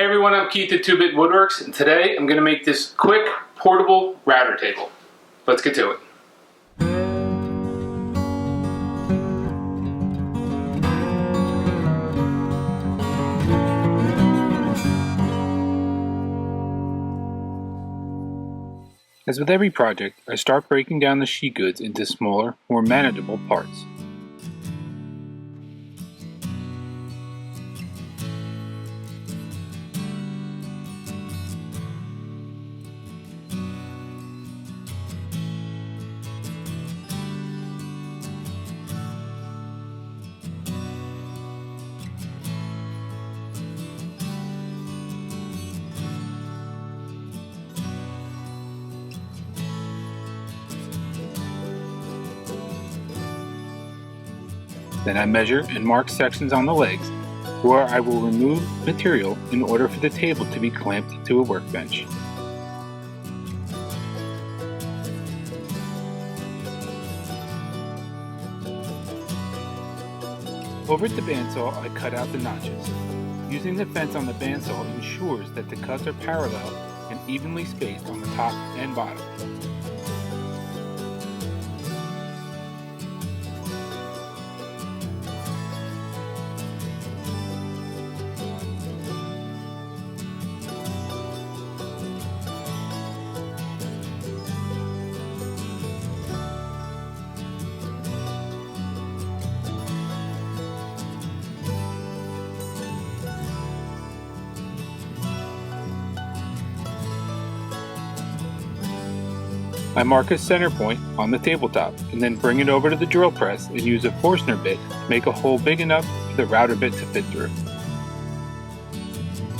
Hey everyone, I'm Keith at 2-Bit Woodworks, and today I'm going to make this quick, portable router table. Let's get to it. As with every project, I start breaking down the sheet goods into smaller, more manageable parts. Then I measure and mark sections on the legs where I will remove material in order for the table to be clamped to a workbench. Over at the bandsaw, I cut out the notches. Using the fence on the bandsaw ensures that the cuts are parallel and evenly spaced on the top and bottom. I mark a center point on the tabletop and then bring it over to the drill press and use a Forstner bit to make a hole big enough for the router bit to fit through.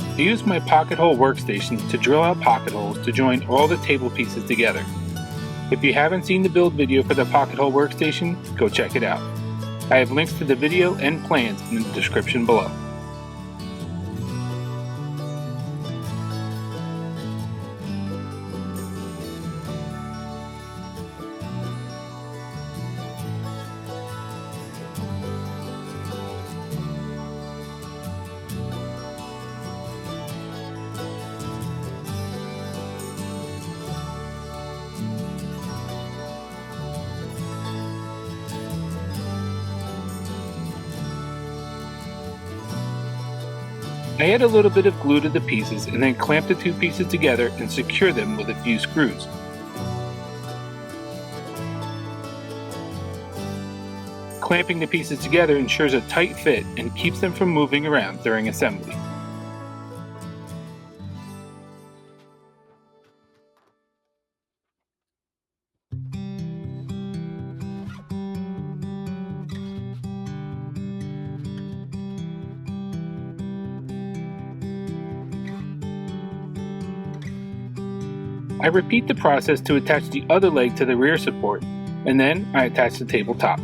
I use my pocket hole workstation to drill out pocket holes to join all the table pieces together. If you haven't seen the build video for the pocket hole workstation, go check it out. I have links to the video and plans in the description below. I add a little bit of glue to the pieces and then clamp the two pieces together and secure them with a few screws. Clamping the pieces together ensures a tight fit and keeps them from moving around during assembly. I repeat the process to attach the other leg to the rear support, and then I attach the tabletop.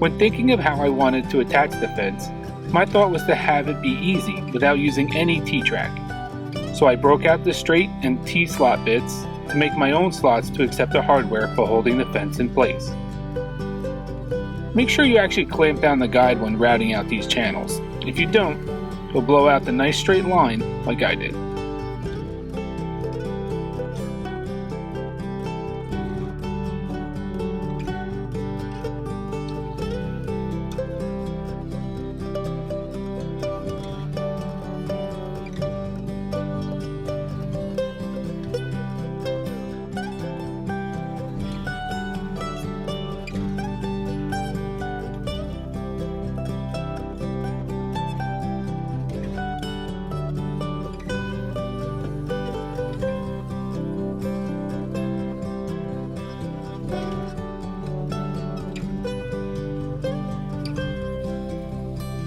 When thinking of how I wanted to attach the fence, my thought was to have it be easy without using any T-track. So I broke out the straight and T-slot bits to make my own slots to accept the hardware for holding the fence in place. Make sure you actually clamp down the guide when routing out these channels. If you don't, you'll blow out the nice straight line like I did.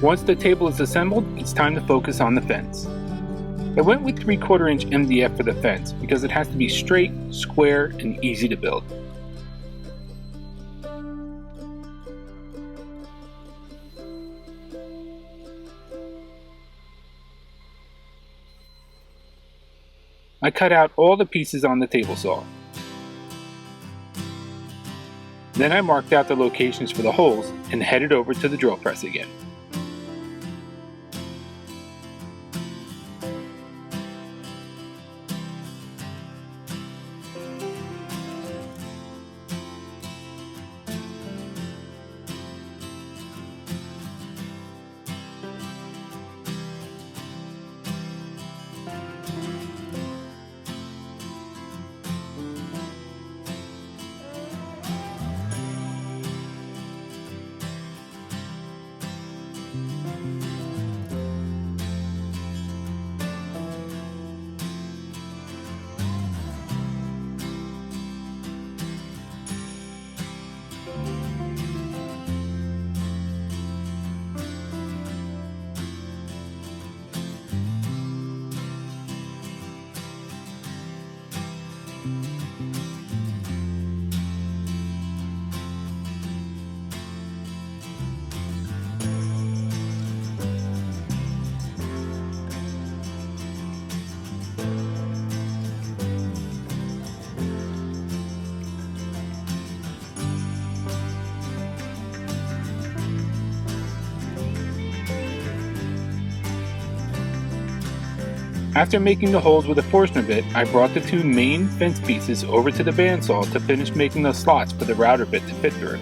Once the table is assembled, it's time to focus on the fence. I went with 3/4 inch MDF for the fence because it has to be straight, square, and easy to build. I cut out all the pieces on the table saw. Then I marked out the locations for the holes and headed over to the drill press again. After making the holes with a Forstner bit, I brought the 2 main fence pieces over to the bandsaw to finish making the slots for the router bit to fit through.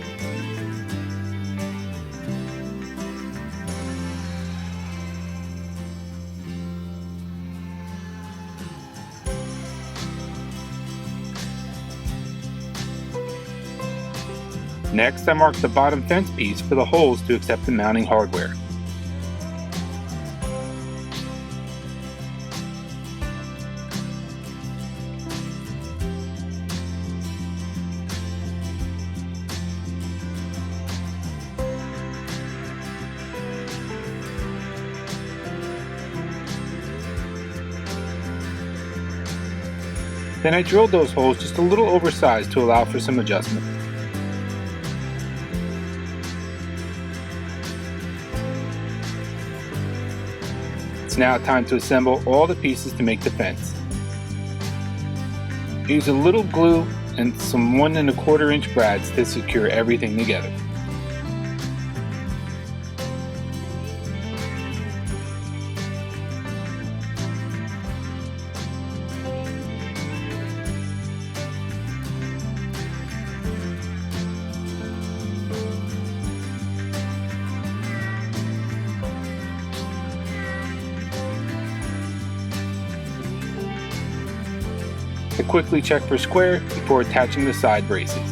Next, I marked the bottom fence piece for the holes to accept the mounting hardware. Then I drilled those holes just a little oversized to allow for some adjustment. It's now time to assemble all the pieces to make the fence. I use a little glue and some 1 1/4 inch brads to secure everything together. I quickly check for square before attaching the side braces.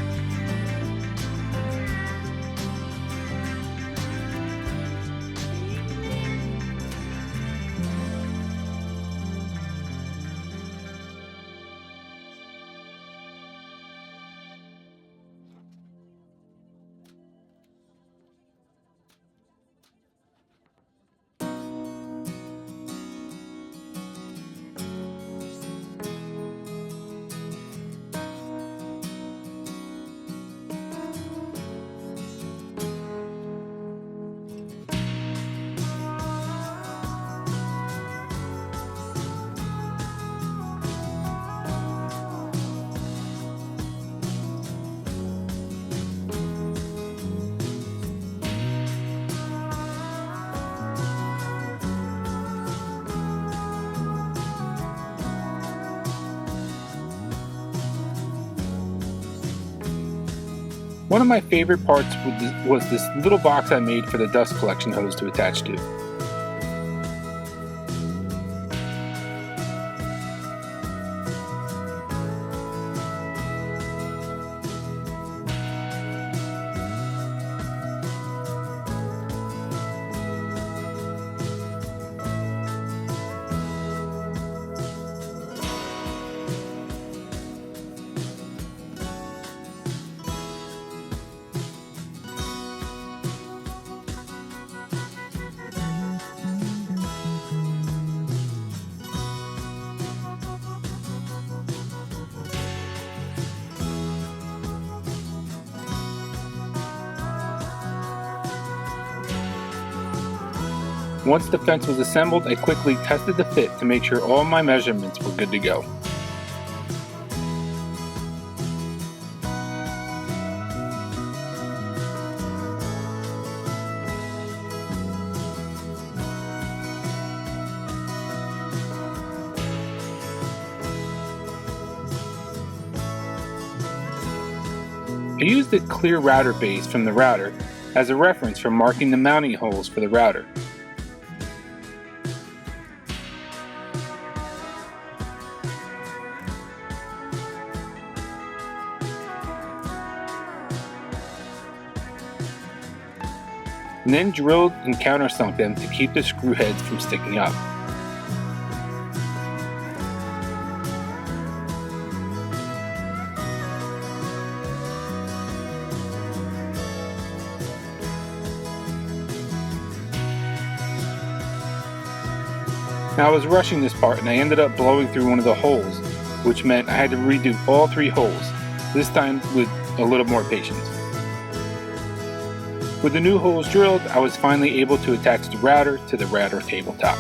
One of my favorite parts was this little box I made for the dust collection hose to attach to. Once the fence was assembled, I quickly tested the fit to make sure all my measurements were good to go. I used the clear router base from the router as a reference for marking the mounting holes for the router. And then drilled and countersunk them to keep the screw heads from sticking up. Now I was rushing this part and I ended up blowing through one of the holes, which meant I had to redo all 3 holes, this time with a little more patience. With the new holes drilled, I was finally able to attach the router to the router tabletop.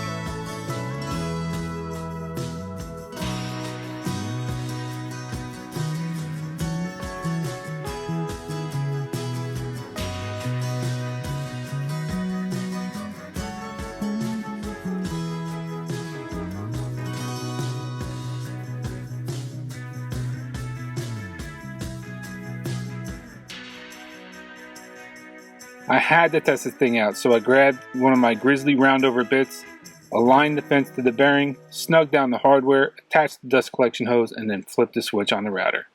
I had to test this thing out, so I grabbed one of my Grizzly roundover bits, aligned the fence to the bearing, snugged down the hardware, attached the dust collection hose, and then flipped the switch on the router.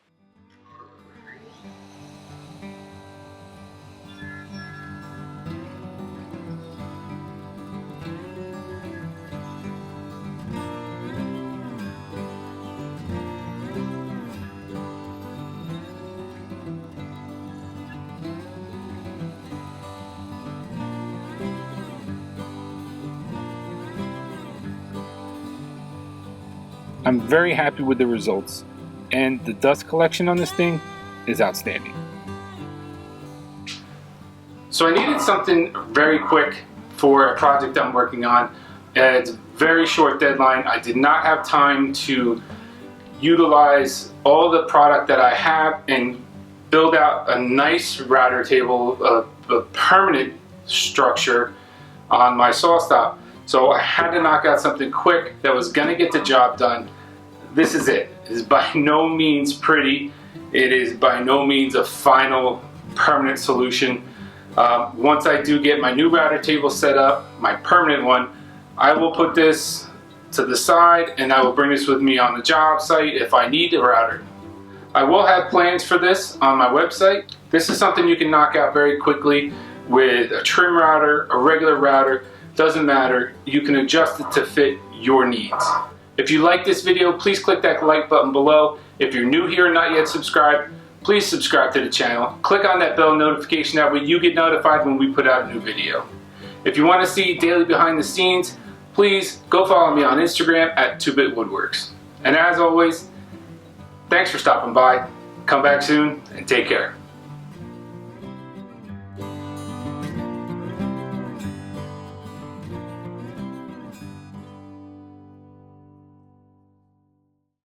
I'm very happy with the results, and the dust collection on this thing is outstanding. So I needed something very quick for a project I'm working on. It's a very short deadline. I did not have time to utilize all the product that I have and build out a nice router table, a permanent structure on my saw stop. So I had to knock out something quick that was going to get the job done. This is it. It is by no means pretty. It is by no means a final permanent solution. Once I do get my new router table set up, my permanent one, I will put this to the side and I will bring this with me on the job site if I need a router. I will have plans for this on my website. This is something you can knock out very quickly with a trim router, a regular router, doesn't matter. You can adjust it to fit your needs. If you like this video, please click that like button below. If you're new here and not yet subscribed, please subscribe to the channel. Click on that bell notification, that way you get notified when we put out a new video. If you want to see daily behind the scenes, please go follow me on Instagram at 2-Bit Woodworks. And as always, thanks for stopping by. Come back soon and take care.